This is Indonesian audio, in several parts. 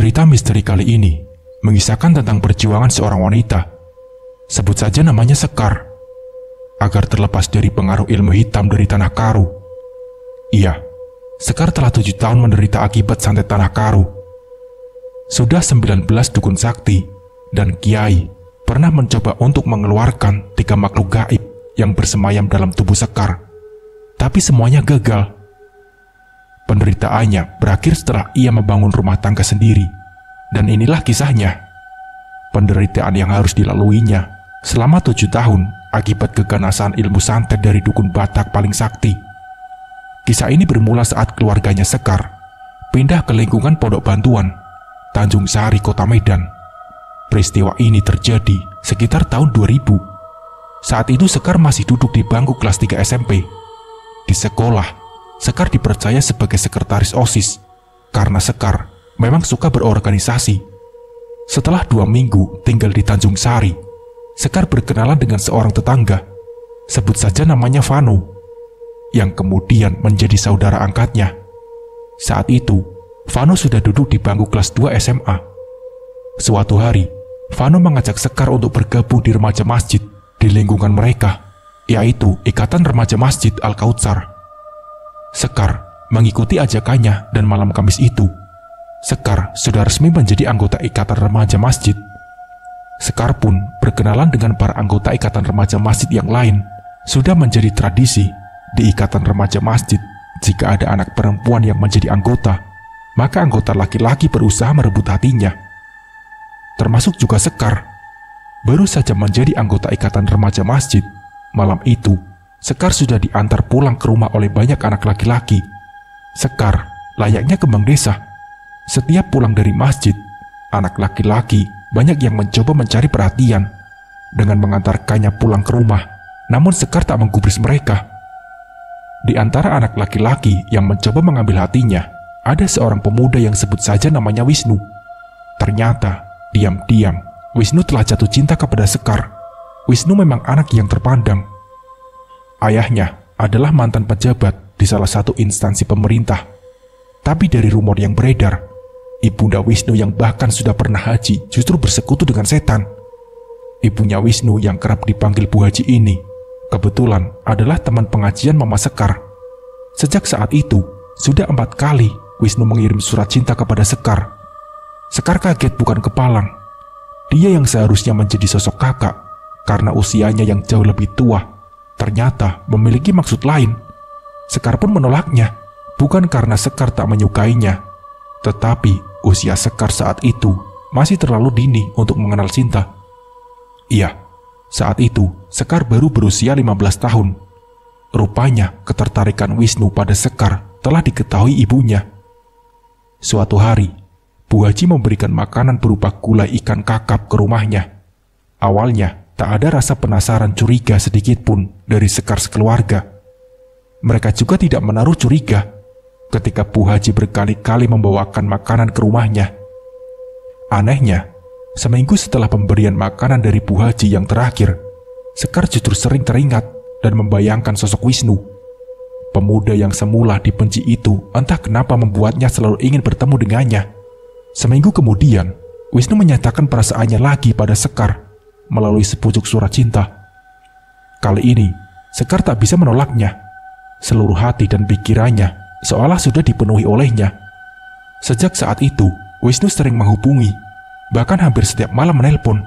Cerita misteri kali ini mengisahkan tentang perjuangan seorang wanita, sebut saja namanya Sekar, agar terlepas dari pengaruh ilmu hitam dari Tanah Karu. Iya, Sekar telah 7 tahun menderita akibat santet Tanah Karu. Sudah 19 dukun sakti dan kiai pernah mencoba untuk mengeluarkan 3 makhluk gaib yang bersemayam dalam tubuh Sekar, tapi semuanya gagal. Penderitaannya berakhir setelah ia membangun rumah tangga sendiri, dan inilah kisahnya. Penderitaan yang harus dilaluinya selama 7 tahun akibat keganasan ilmu santet dari dukun Batak paling sakti. Kisah ini bermula saat keluarganya Sekar pindah ke lingkungan Pondok Bantuan, Tanjung Sari, Kota Medan. Peristiwa ini terjadi sekitar tahun 2000. Saat itu Sekar masih duduk di bangku kelas 3 SMP. Di sekolah, Sekar dipercaya sebagai sekretaris OSIS karena Sekar memang suka berorganisasi. Setelah 2 minggu tinggal di Tanjung Sari, Sekar berkenalan dengan seorang tetangga, sebut saja namanya Vano, yang kemudian menjadi saudara angkatnya. Saat itu, Vano sudah duduk di bangku kelas 2 SMA. Suatu hari, Vano mengajak Sekar untuk bergabung di remaja masjid di lingkungan mereka, yaitu Ikatan Remaja Masjid Al-Kautsar. Sekar mengikuti ajakannya dan malam Kamis itu, Sekar sudah resmi menjadi anggota Ikatan Remaja Masjid. Sekar pun berkenalan dengan para anggota Ikatan Remaja Masjid yang lain. Sudah menjadi tradisi di Ikatan Remaja Masjid, jika ada anak perempuan yang menjadi anggota, maka anggota laki-laki berusaha merebut hatinya. Termasuk juga Sekar. Baru saja menjadi anggota Ikatan Remaja Masjid, malam itu Sekar sudah diantar pulang ke rumah oleh banyak anak laki-laki. Sekar layaknya kembang desa. Setiap pulang dari masjid, anak laki-laki banyak yang mencoba mencari perhatian dengan mengantarkannya pulang ke rumah. Namun Sekar tak menggubris mereka. Di antara anak laki-laki yang mencoba mengambil hatinya, ada seorang pemuda yang sebut saja namanya Wisnu. Ternyata, diam-diam, Wisnu telah jatuh cinta kepada Sekar. Wisnu memang anak yang terpandang. Ayahnya adalah mantan pejabat di salah satu instansi pemerintah. Tapi dari rumor yang beredar, ibunda Wisnu yang bahkan sudah pernah haji justru bersekutu dengan setan. Ibunya Wisnu yang kerap dipanggil Bu Haji ini kebetulan adalah teman pengajian Mama Sekar. Sejak saat itu, sudah 4 kali Wisnu mengirim surat cinta kepada Sekar. Sekar kaget bukan kepalang. Dia yang seharusnya menjadi sosok kakak karena usianya yang jauh lebih tua, ternyata memiliki maksud lain. Sekar pun menolaknya, bukan karena Sekar tak menyukainya, tetapi usia Sekar saat itu masih terlalu dini untuk mengenal cinta. Iya, saat itu Sekar baru berusia 15 tahun. Rupanya ketertarikan Wisnu pada Sekar telah diketahui ibunya. Suatu hari, Bu Haji memberikan makanan berupa gulai ikan kakap ke rumahnya. Awalnya, tak ada rasa penasaran curiga sedikit pun dari Sekar sekeluarga. Mereka juga tidak menaruh curiga ketika Bu Haji berkali-kali membawakan makanan ke rumahnya. Anehnya, seminggu setelah pemberian makanan dari Bu Haji yang terakhir, Sekar justru sering teringat dan membayangkan sosok Wisnu. Pemuda yang semula dibenci itu entah kenapa membuatnya selalu ingin bertemu dengannya. Seminggu kemudian, Wisnu menyatakan perasaannya lagi pada Sekar melalui sepucuk surat cinta. Kali ini, Sekar tak bisa menolaknya. Seluruh hati dan pikirannya seolah sudah dipenuhi olehnya. Sejak saat itu, Wisnu sering menghubungi, bahkan hampir setiap malam menelpon.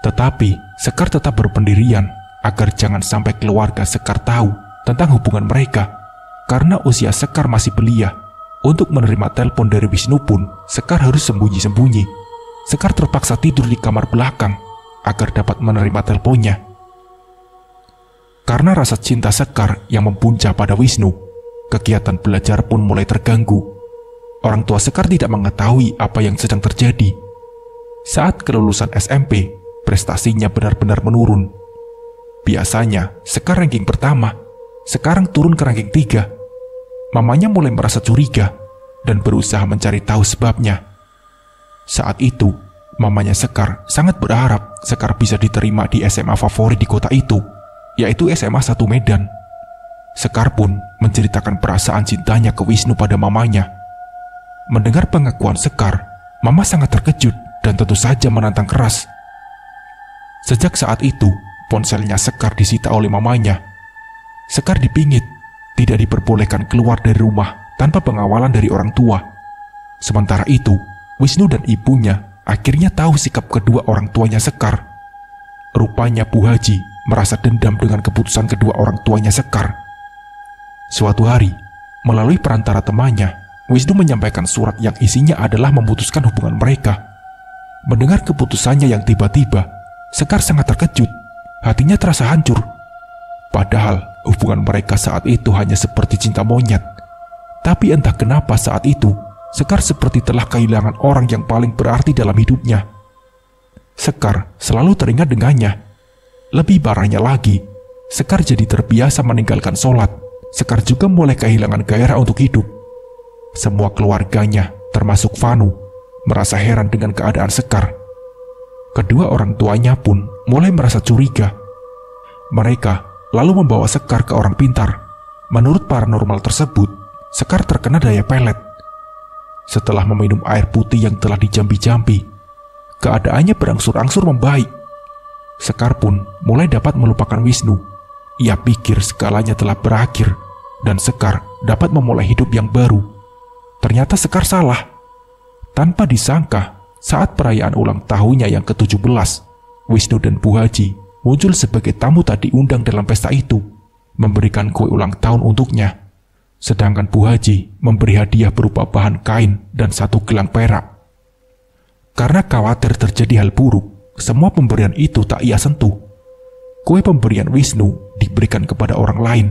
Tetapi, Sekar tetap berpendirian agar jangan sampai keluarga Sekar tahu tentang hubungan mereka. Karena usia Sekar masih belia, untuk menerima telepon dari Wisnu pun, Sekar harus sembunyi-sembunyi. Sekar terpaksa tidur di kamar belakang agar dapat menerima teleponnya. Karena rasa cinta Sekar yang mempuncak pada Wisnu, kegiatan belajar pun mulai terganggu. Orang tua Sekar tidak mengetahui apa yang sedang terjadi. Saat kelulusan SMP, prestasinya benar-benar menurun. Biasanya Sekar ranking pertama, sekarang turun ke ranking 3. Mamanya mulai merasa curiga dan berusaha mencari tahu sebabnya. Saat itu, mamanya Sekar sangat berharap Sekar bisa diterima di SMA favorit di kota itu, yaitu SMA 1 Medan. Sekar pun menceritakan perasaan cintanya ke Wisnu pada mamanya. Mendengar pengakuan Sekar, Mama sangat terkejut dan tentu saja menantang keras. Sejak saat itu, ponselnya Sekar disita oleh mamanya. Sekar dipingit, tidak diperbolehkan keluar dari rumah tanpa pengawalan dari orang tua. Sementara itu, Wisnu dan ibunya akhirnya tahu sikap kedua orang tuanya Sekar. Rupanya Bu Haji merasa dendam dengan keputusan kedua orang tuanya Sekar. Suatu hari, melalui perantara temannya, Wisnu menyampaikan surat yang isinya adalah memutuskan hubungan mereka. Mendengar keputusannya yang tiba-tiba, Sekar sangat terkejut, hatinya terasa hancur. Padahal hubungan mereka saat itu hanya seperti cinta monyet. Tapi entah kenapa saat itu, Sekar seperti telah kehilangan orang yang paling berarti dalam hidupnya. Sekar selalu teringat dengannya. Lebih parahnya lagi, Sekar jadi terbiasa meninggalkan sholat. Sekar juga mulai kehilangan gairah untuk hidup. Semua keluarganya, termasuk Vanu, merasa heran dengan keadaan Sekar. Kedua orang tuanya pun mulai merasa curiga. Mereka lalu membawa Sekar ke orang pintar. Menurut paranormal tersebut, Sekar terkena daya pelet. Setelah meminum air putih yang telah dijampi-jampi, keadaannya berangsur-angsur membaik. Sekar pun mulai dapat melupakan Wisnu. Ia pikir segalanya telah berakhir dan Sekar dapat memulai hidup yang baru. Ternyata Sekar salah. Tanpa disangka, saat perayaan ulang tahunnya yang ke-17, Wisnu dan Bu Haji muncul sebagai tamu tak diundang dalam pesta itu, memberikan kue ulang tahun untuknya. Sedangkan Bu Haji memberi hadiah berupa bahan kain dan 1 gelang perak. Karena khawatir terjadi hal buruk, semua pemberian itu tak ia sentuh. Kue pemberian Wisnu diberikan kepada orang lain,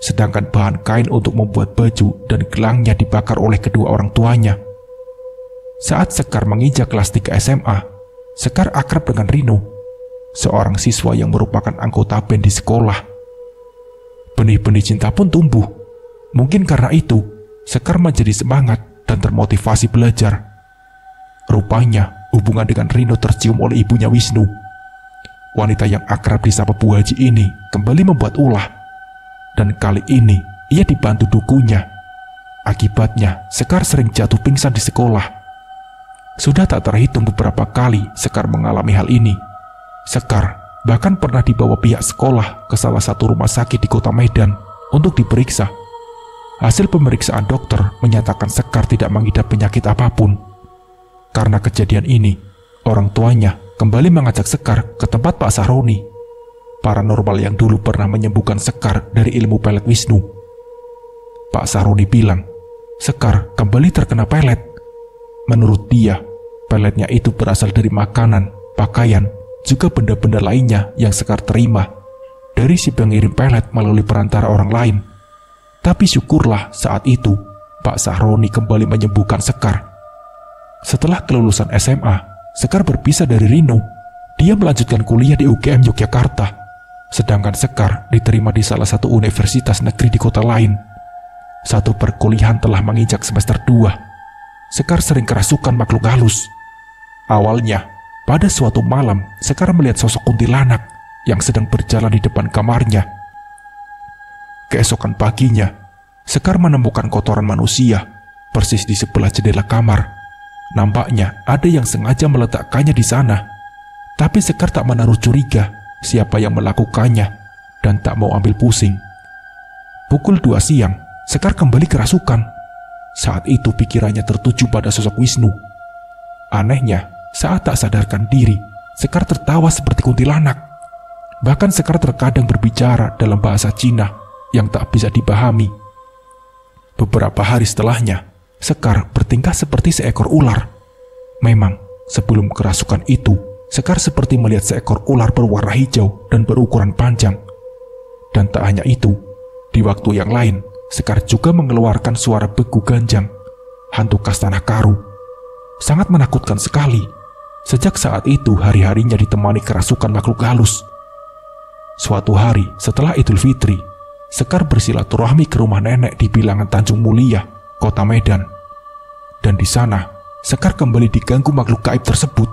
sedangkan bahan kain untuk membuat baju dan gelangnya dibakar oleh kedua orang tuanya. Saat Sekar menginjak kelas 3 SMA, Sekar akrab dengan Rino, seorang siswa yang merupakan anggota band di sekolah. Benih-benih cinta pun tumbuh. Mungkin karena itu, Sekar menjadi semangat dan termotivasi belajar. Rupanya, hubungan dengan Rino tercium oleh ibunya Wisnu. Wanita yang akrab disapa Bu Haji ini kembali membuat ulah. Dan kali ini, ia dibantu dukunya. Akibatnya, Sekar sering jatuh pingsan di sekolah. Sudah tak terhitung beberapa kali Sekar mengalami hal ini. Sekar bahkan pernah dibawa pihak sekolah ke salah satu rumah sakit di kota Medan untuk diperiksa. Hasil pemeriksaan dokter menyatakan Sekar tidak mengidap penyakit apapun. Karena kejadian ini, orang tuanya kembali mengajak Sekar ke tempat Pak Sahroni, paranormal yang dulu pernah menyembuhkan Sekar dari ilmu pelet Wisnu. Pak Sahroni bilang, Sekar kembali terkena pelet. Menurut dia, peletnya itu berasal dari makanan, pakaian, juga benda-benda lainnya yang Sekar terima dari si pengirim pelet melalui perantara orang lain. Tapi syukurlah saat itu, Pak Sahroni kembali menyembuhkan Sekar. Setelah kelulusan SMA, Sekar berpisah dari Rino. Dia melanjutkan kuliah di UGM Yogyakarta, sedangkan Sekar diterima di salah satu universitas negeri di kota lain. Satu perkuliahan telah menginjak semester 2. Sekar sering kerasukan makhluk halus. Awalnya, pada suatu malam, Sekar melihat sosok kuntilanak yang sedang berjalan di depan kamarnya. Keesokan paginya, Sekar menemukan kotoran manusia persis di sebelah jendela kamar. Nampaknya ada yang sengaja meletakkannya di sana. Tapi Sekar tak menaruh curiga siapa yang melakukannya dan tak mau ambil pusing. Pukul 2 siang, Sekar kembali kerasukan. Saat itu pikirannya tertuju pada sosok Wisnu. Anehnya, saat tak sadarkan diri, Sekar tertawa seperti kuntilanak. Bahkan Sekar terkadang berbicara dalam bahasa Cina yang tak bisa dipahami. Beberapa hari setelahnya, Sekar bertingkah seperti seekor ular. Memang, sebelum kerasukan itu, Sekar seperti melihat seekor ular berwarna hijau dan berukuran panjang. Dan tak hanya itu, di waktu yang lain, Sekar juga mengeluarkan suara begu ganjang, hantu khas tanah Karu. Sangat menakutkan sekali. Sejak saat itu, hari-harinya ditemani kerasukan makhluk halus. Suatu hari setelah Idul Fitri, Sekar bersilaturahmi ke rumah nenek di bilangan Tanjung Mulia, kota Medan. Dan di sana, Sekar kembali diganggu makhluk gaib tersebut.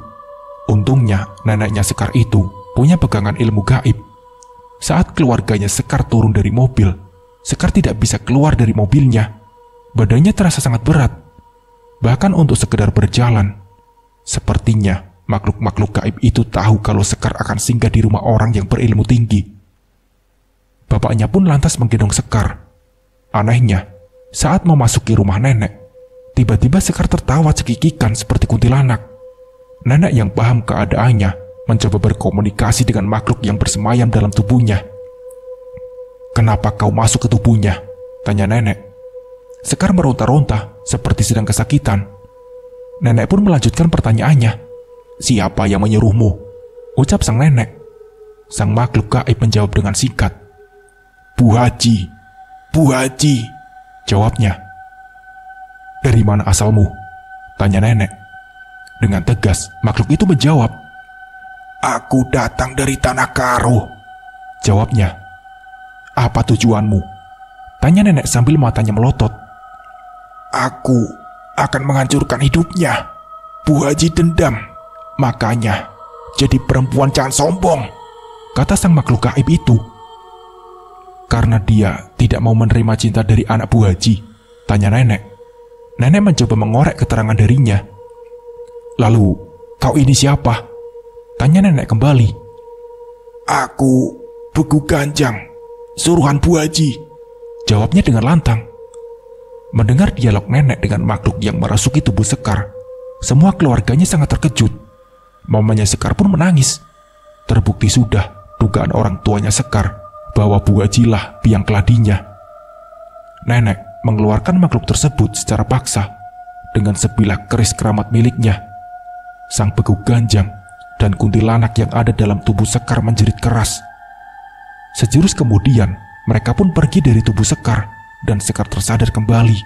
Untungnya, neneknya Sekar itu punya pegangan ilmu gaib. Saat keluarganya Sekar turun dari mobil, Sekar tidak bisa keluar dari mobilnya. Badannya terasa sangat berat. bahkan untuk sekedar berjalan. Sepertinya makhluk-makhluk gaib itu tahu kalau Sekar akan singgah di rumah orang yang berilmu tinggi. Bapaknya pun lantas menggendong Sekar. Anehnya, saat memasuki rumah nenek, tiba-tiba Sekar tertawa cekikikan seperti kuntilanak. Nenek yang paham keadaannya mencoba berkomunikasi dengan makhluk yang bersemayam dalam tubuhnya. "Kenapa kau masuk ke tubuhnya?" tanya nenek. Sekar meronta-ronta seperti sedang kesakitan. Nenek pun melanjutkan pertanyaannya. "Siapa yang menyuruhmu?" ucap sang nenek. Sang makhluk gaib menjawab dengan singkat. "Bu Haji, Bu Haji," jawabnya. "Dari mana asalmu?" tanya nenek. Dengan tegas, makhluk itu menjawab. "Aku datang dari Tanah Karo," jawabnya. "Apa tujuanmu?" tanya nenek sambil matanya melotot. "Aku akan menghancurkan hidupnya. Bu Haji dendam, makanya jadi perempuan jangan sombong," kata sang makhluk gaib itu. "Karena dia tidak mau menerima cinta dari anak Bu Haji?" tanya nenek. Nenek mencoba mengorek keterangan darinya. "Lalu, kau ini siapa?" tanya nenek kembali. "Aku Begu Ganjang, suruhan Bu Haji," jawabnya dengan lantang. Mendengar dialog nenek dengan makhluk yang merasuki tubuh Sekar, semua keluarganya sangat terkejut. Mamanya Sekar pun menangis. Terbukti sudah dugaan orang tuanya Sekar bahwa Bu Haji lah biang keladinya. Nenek mengeluarkan makhluk tersebut secara paksa dengan sebilah keris keramat miliknya. Sang Begu Ganjang dan kuntilanak yang ada dalam tubuh Sekar menjerit keras. Sejurus kemudian, mereka pun pergi dari tubuh Sekar dan Sekar tersadar kembali.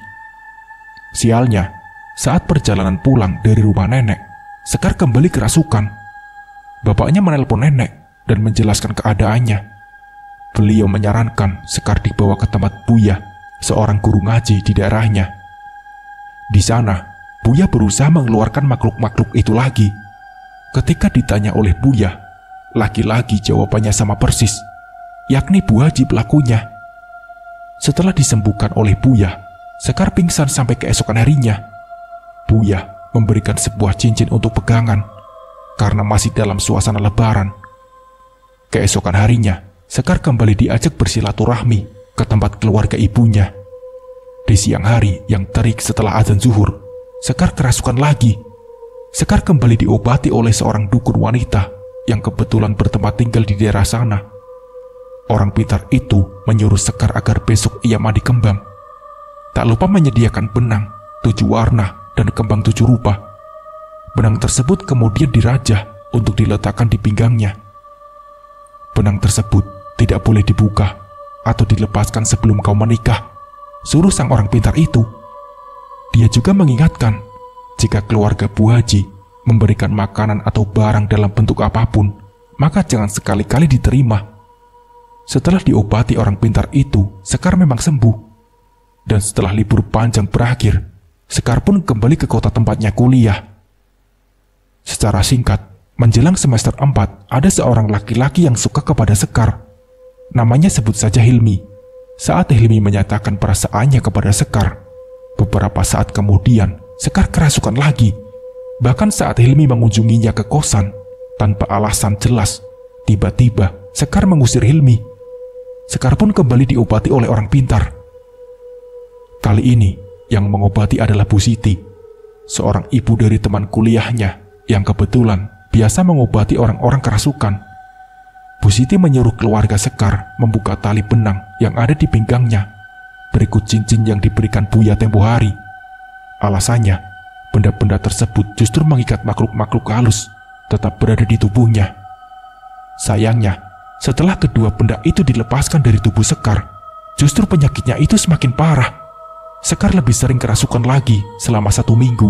Sialnya, saat perjalanan pulang dari rumah nenek, Sekar kembali kerasukan. Bapaknya menelpon nenek dan menjelaskan keadaannya. Beliau menyarankan Sekar dibawa ke tempat Buya, seorang guru ngaji di daerahnya. Di sana, Buya berusaha mengeluarkan makhluk-makhluk itu lagi. Ketika ditanya oleh Buya, lagi-lagi jawabannya sama persis, yakni Bu Haji pelakunya. Setelah disembuhkan oleh Buya, Sekar pingsan sampai keesokan harinya. Buya memberikan sebuah cincin untuk pegangan karena masih dalam suasana lebaran. Keesokan harinya, Sekar kembali diajak bersilaturahmi ke tempat keluarga ibunya. Di siang hari yang terik setelah azan zuhur, Sekar kerasukan lagi. Sekar kembali diobati oleh seorang dukun wanita yang kebetulan bertempat tinggal di daerah sana. Orang pintar itu menyuruh Sekar agar besok ia mandi kembang. Tak lupa menyediakan benang 7 warna dan kembang 7 rupa. Benang tersebut kemudian dirajah untuk diletakkan di pinggangnya. Benang tersebut tidak boleh dibuka atau dilepaskan sebelum kau menikah, suruh sang orang pintar itu. Dia juga mengingatkan, jika keluarga Bu Haji memberikan makanan atau barang dalam bentuk apapun, maka jangan sekali-kali diterima. Setelah diobati orang pintar itu, Sekar memang sembuh. Dan setelah libur panjang berakhir, Sekar pun kembali ke kota tempatnya kuliah. Secara singkat, menjelang semester 4, ada seorang laki-laki yang suka kepada Sekar. Namanya sebut saja Hilmi. Saat Hilmi menyatakan perasaannya kepada Sekar, beberapa saat kemudian, Sekar kerasukan lagi. Bahkan saat Hilmi mengunjunginya ke kosan, tanpa alasan jelas, tiba-tiba Sekar mengusir Hilmi. Sekar pun kembali diobati oleh orang pintar. Kali ini, yang mengobati adalah Bu Siti, seorang ibu dari teman kuliahnya yang kebetulan biasa mengobati orang-orang kerasukan. Bu Siti menyuruh keluarga Sekar membuka tali benang yang ada di pinggangnya, berikut cincin yang diberikan Buya tempo hari. Alasannya, benda-benda tersebut justru mengikat makhluk-makhluk halus tetap berada di tubuhnya. Sayangnya, setelah kedua benda itu dilepaskan dari tubuh Sekar, justru penyakitnya itu semakin parah. Sekar lebih sering kerasukan lagi selama 1 minggu.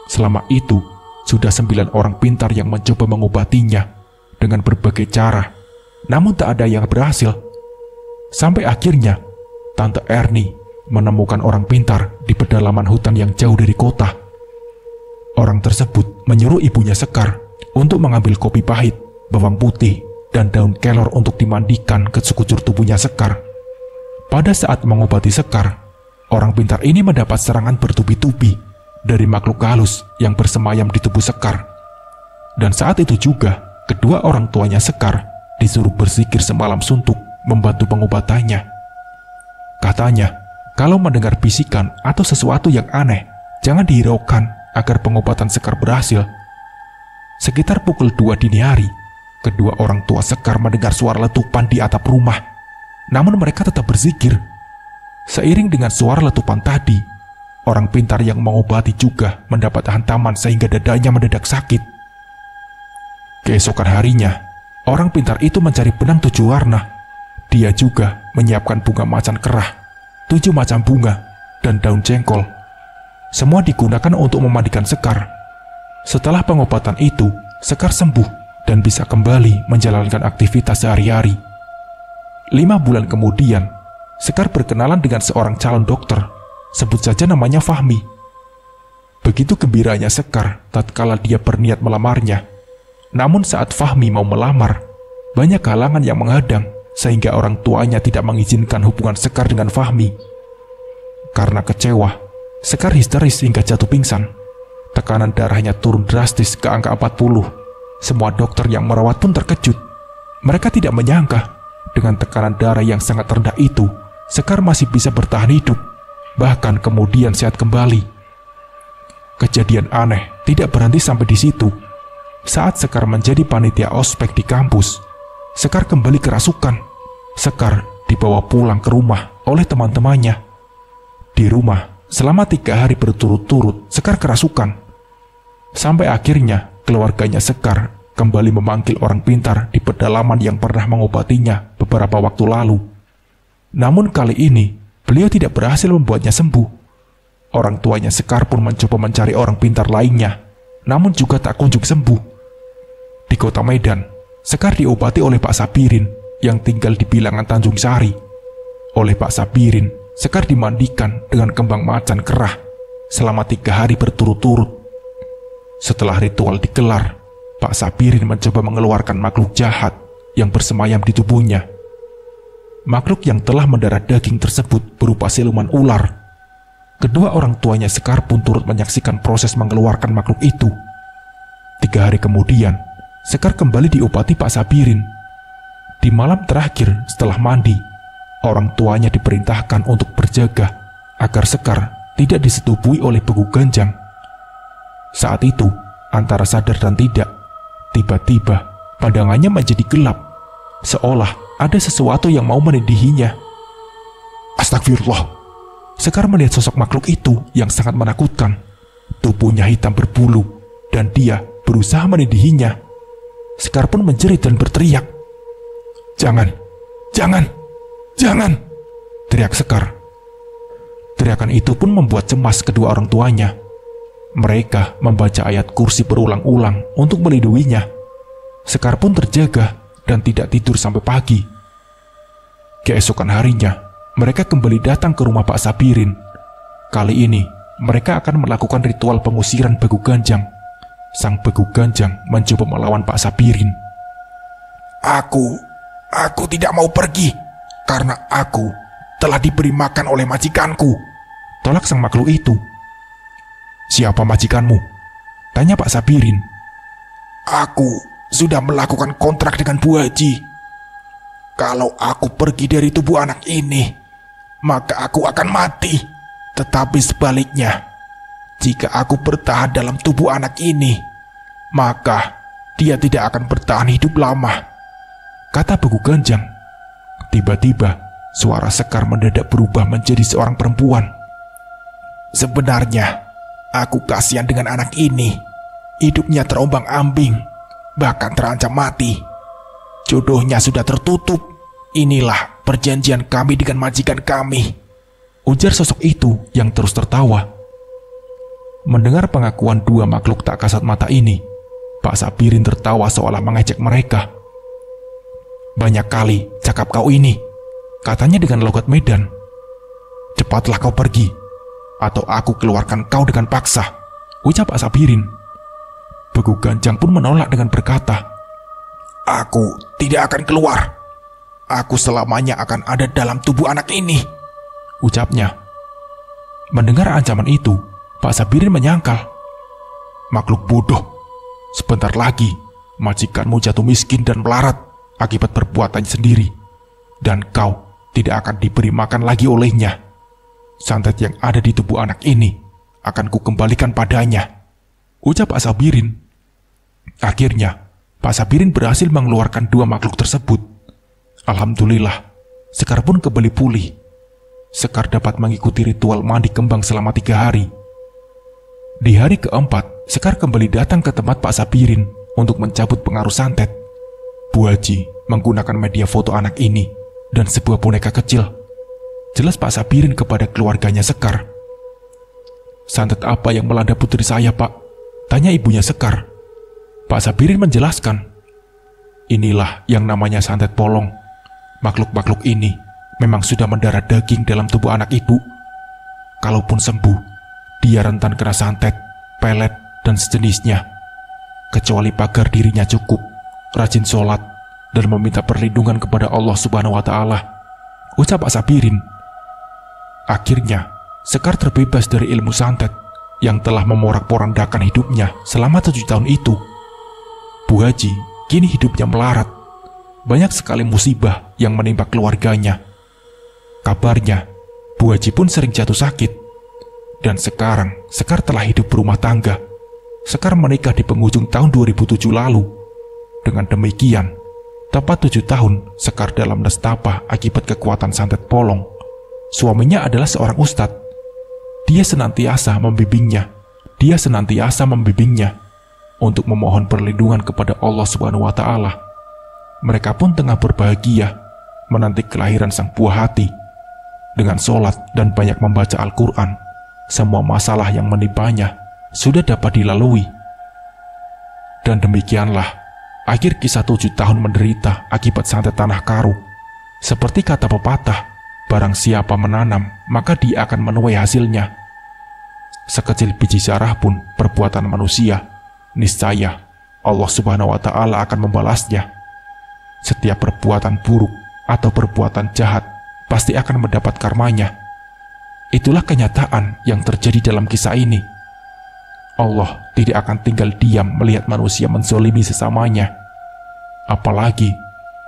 Selama itu, sudah 9 orang pintar yang mencoba mengobatinya dengan berbagai cara, namun tak ada yang berhasil. Sampai akhirnya, Tante Erni menemukan orang pintar di pedalaman hutan yang jauh dari kota. Orang tersebut menyuruh ibunya Sekar untuk mengambil kopi pahit, bawang putih, dan daun kelor untuk dimandikan ke sekujur tubuhnya Sekar. Pada saat mengobati Sekar, orang pintar ini mendapat serangan bertubi-tubi dari makhluk halus yang bersemayam di tubuh Sekar. Dan saat itu juga, kedua orang tuanya Sekar disuruh berzikir semalam suntuk membantu pengobatannya. Katanya, kalau mendengar bisikan atau sesuatu yang aneh, jangan dihiraukan agar pengobatan Sekar berhasil. Sekitar pukul 2 dini hari, kedua orang tua Sekar mendengar suara letupan di atap rumah. Namun mereka tetap berzikir. Seiring dengan suara letupan tadi, orang pintar yang mengobati juga mendapat hantaman sehingga dadanya mendadak sakit. Keesokan harinya, orang pintar itu mencari benang 7 warna. Dia juga menyiapkan bunga macan kerah, 7 macam bunga, dan daun jengkol. Semua digunakan untuk memandikan Sekar. Setelah pengobatan itu, Sekar sembuh dan bisa kembali menjalankan aktivitas sehari-hari. 5 bulan kemudian, Sekar berkenalan dengan seorang calon dokter, sebut saja namanya Fahmi. Begitu gembiranya Sekar tatkala dia berniat melamarnya. Namun saat Fahmi mau melamar, banyak halangan yang menghadang sehingga orang tuanya tidak mengizinkan hubungan Sekar dengan Fahmi. Karena kecewa, Sekar histeris hingga jatuh pingsan. Tekanan darahnya turun drastis ke angka 40. Semua dokter yang merawat pun terkejut. Mereka tidak menyangka dengan tekanan darah yang sangat rendah itu, Sekar masih bisa bertahan hidup, bahkan kemudian sehat kembali. Kejadian aneh tidak berhenti sampai di situ. Saat Sekar menjadi panitia ospek di kampus, Sekar kembali kerasukan. Sekar dibawa pulang ke rumah oleh teman-temannya. Di rumah, selama 3 hari berturut-turut, Sekar kerasukan. Sampai akhirnya, keluarganya Sekar kembali memanggil orang pintar di pedalaman yang pernah mengobatinya beberapa waktu lalu. Namun kali ini, beliau tidak berhasil membuatnya sembuh. Orang tuanya Sekar pun mencoba mencari orang pintar lainnya, namun juga tak kunjung sembuh. Di kota Medan, Sekar diobati oleh Pak Sabirin yang tinggal di bilangan Tanjung Sari. Oleh Pak Sabirin, Sekar dimandikan dengan kembang macan kerah selama 3 hari berturut-turut. Setelah ritual digelar, Pak Sabirin mencoba mengeluarkan makhluk jahat yang bersemayam di tubuhnya. Makhluk yang telah mendarah daging tersebut berupa siluman ular. Kedua orang tuanya Sekar pun turut menyaksikan proses mengeluarkan makhluk itu. 3 hari kemudian, Sekar kembali diobati Pak Sabirin. Di malam terakhir setelah mandi, orang tuanya diperintahkan untuk berjaga agar Sekar tidak disetubuhi oleh begu ganjang. Saat itu, antara sadar dan tidak, tiba-tiba pandangannya menjadi gelap, seolah ada sesuatu yang mau menindihinya. Astagfirullah. Sekar melihat sosok makhluk itu yang sangat menakutkan. Tubuhnya hitam berbulu, dan dia berusaha menindihinya. Sekar pun menjerit dan berteriak. Jangan, jangan, jangan, teriak Sekar. Teriakan itu pun membuat cemas kedua orang tuanya. Mereka membaca ayat kursi berulang-ulang untuk melindunginya. Sekar pun terjaga dan tidak tidur sampai pagi. Keesokan harinya, mereka kembali datang ke rumah Pak Sabirin. Kali ini, mereka akan melakukan ritual pengusiran begu ganjang. Sang begu ganjang mencoba melawan Pak Sabirin. Aku tidak mau pergi, karena aku telah diberi makan oleh majikanku, tolak sang makhluk itu. Siapa majikanmu? Tanya Pak Sabirin. Aku sudah melakukan kontrak dengan Bu Haji. Kalau aku pergi dari tubuh anak ini, maka aku akan mati. Tetapi sebaliknya, jika aku bertahan dalam tubuh anak ini, maka dia tidak akan bertahan hidup lama, kata begu ganjang. Tiba-tiba, suara Sekar mendadak berubah menjadi seorang perempuan. Sebenarnya, aku kasihan dengan anak ini. Hidupnya terombang-ambing, bahkan terancam mati. Jodohnya sudah tertutup. Inilah perjanjian kami dengan majikan kami, ujar sosok itu yang terus tertawa. Mendengar pengakuan 2 makhluk tak kasat mata ini, Pak Sabirin tertawa seolah mengejek mereka. Banyak kali cakap kau ini, katanya dengan logat Medan. Cepatlah kau pergi, atau aku keluarkan kau dengan paksa, ucap Pak Sabirin. Begu ganjang pun menolak dengan berkata, aku tidak akan keluar. Aku selamanya akan ada dalam tubuh anak ini, ucapnya. Mendengar ancaman itu, Pak Sabirin menyangkal. Makhluk bodoh, sebentar lagi majikanmu jatuh miskin dan melarat akibat perbuatannya sendiri, dan kau tidak akan diberi makan lagi olehnya. Santet yang ada di tubuh anak ini akan kukembalikan padanya, ucap Pak Sabirin. Akhirnya Pak Sabirin berhasil mengeluarkan dua makhluk tersebut. Alhamdulillah, Sekar pun kembali pulih. Sekar dapat mengikuti ritual mandi kembang selama 3 hari. Di hari keempat, Sekar kembali datang ke tempat Pak Sabirin untuk mencabut pengaruh santet. Bu Haji menggunakan media foto anak ini dan sebuah boneka kecil. Jelas Pak Sabirin kepada keluarganya Sekar. Santet apa yang melanda putri saya, Pak? Tanya ibunya Sekar. Pak Sabirin menjelaskan. Inilah yang namanya santet polong. Makhluk-makhluk ini memang sudah mendarah daging dalam tubuh anak ibu. Kalaupun sembuh, dia rentan kena santet, pelet, dan sejenisnya. Kecuali pagar dirinya cukup, rajin sholat, dan meminta perlindungan kepada Allah Subhanahu wa Ta'ala, ucap Pak Sabirin. Akhirnya, Sekar terbebas dari ilmu santet yang telah memorak-porandakan hidupnya selama 7 tahun itu. Bu Haji kini hidupnya melarat. Banyak sekali musibah yang menimpa keluarganya. Kabarnya, Bu Haji pun sering jatuh sakit. Dan sekarang, Sekar telah hidup berumah tangga. Sekar menikah di penghujung tahun 2007 lalu. Dengan demikian, tepat 7 tahun Sekar dalam nestapa akibat kekuatan santet polong. Suaminya adalah seorang ustadz. Dia senantiasa membimbingnya untuk memohon perlindungan kepada Allah Subhanahu wa Ta'ala. Mereka pun tengah berbahagia menanti kelahiran sang buah hati. Dengan sholat dan banyak membaca Al-Quran, semua masalah yang menimpanya sudah dapat dilalui. Dan demikianlah akhir kisah 7 tahun menderita akibat santet tanah karu. Seperti kata pepatah, barang siapa menanam, maka dia akan menuai hasilnya. Sekecil biji zarah pun perbuatan manusia, niscaya Allah Subhanahu wa Ta'ala akan membalasnya. Setiap perbuatan buruk atau perbuatan jahat pasti akan mendapat karmanya. Itulah kenyataan yang terjadi dalam kisah ini. Allah tidak akan tinggal diam melihat manusia menzolimi sesamanya. Apalagi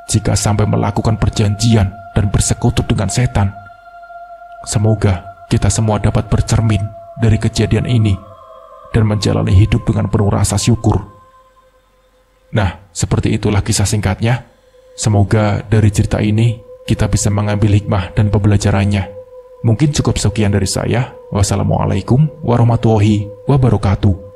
jika sampai melakukan perjanjian dan bersekutu dengan setan. Semoga kita semua dapat bercermin dari kejadian ini dan menjalani hidup dengan penuh rasa syukur. Nah, seperti itulah kisah singkatnya. Semoga dari cerita ini kita bisa mengambil hikmah dan pembelajarannya. Mungkin cukup sekian dari saya. Wassalamualaikum warahmatullahi wabarakatuh.